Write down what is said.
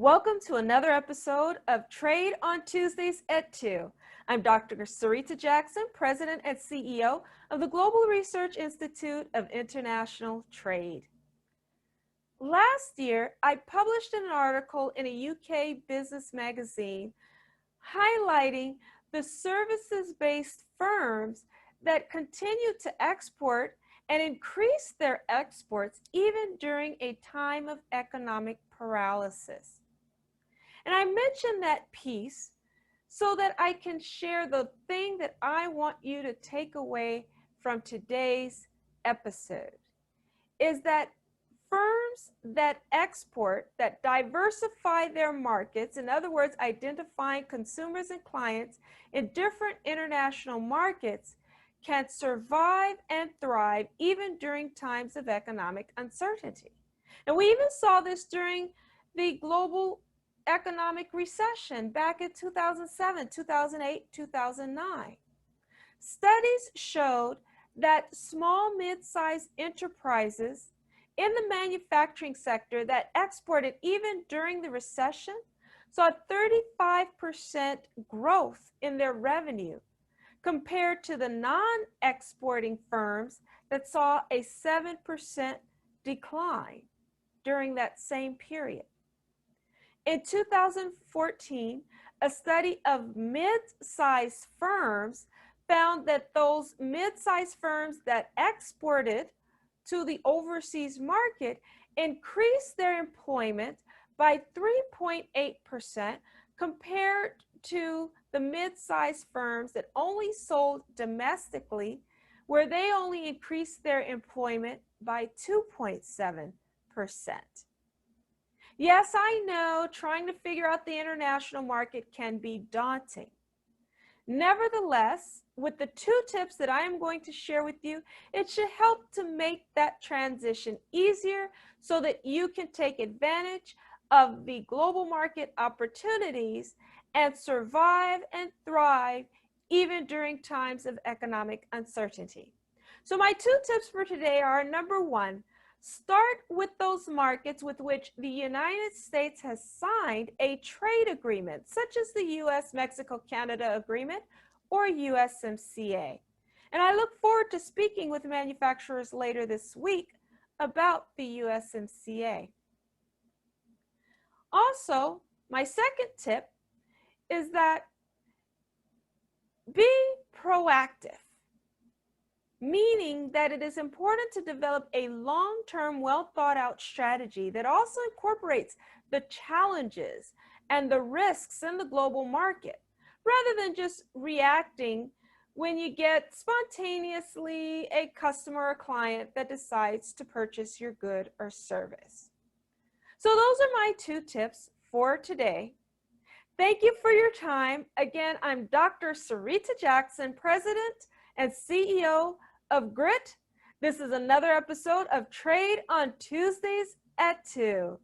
Welcome to another episode of Trade on Tuesdays at 2. I'm Dr. Sarita Jackson, President and CEO of the Global Research Institute of International Trade. Last year, I published an article in a UK business magazine highlighting the services-based firms that continue to export and increase their exports even during a time of economic paralysis. And I mentioned that piece so that I can share the thing that I want you to take away from today's episode is that firms that export, that diversify their markets, in other words, identifying consumers and clients in different international markets, can survive and thrive even during times of economic uncertainty. And we even saw this during the global economic recession back in 2007, 2008, 2009. Studies showed that small, mid-sized enterprises in the manufacturing sector that exported even during the recession saw 35% growth in their revenue compared to the non-exporting firms that saw a 7% decline during that same period. In 2014, a study of mid-sized firms found that those mid-sized firms that exported to the overseas market increased their employment by 3.8% compared to the mid-sized firms that only sold domestically, where they only increased their employment by 2.7%. Yes, I know trying to figure out the international market can be daunting. Nevertheless, with the 2 tips that I am going to share with you, it should help to make that transition easier so that you can take advantage of the global market opportunities and survive and thrive even during times of economic uncertainty. So my 2 tips for today are, number 1, start with those markets with which the United States has signed a trade agreement, such as the U.S.-Mexico-Canada Agreement or USMCA. And I look forward to speaking with manufacturers later this week about the USMCA. Also, my second tip is that be proactive, meaning that it is important to develop a long-term, well-thought-out strategy that also incorporates the challenges and the risks in the global market, rather than just reacting when you get spontaneously a customer or client that decides to purchase your good or service. So those are my 2 tips for today. Thank you for your time. Again, I'm Dr. Sarita Jackson, President and CEO of GRIIT. This is another episode of Trade on Tuesdays at 2.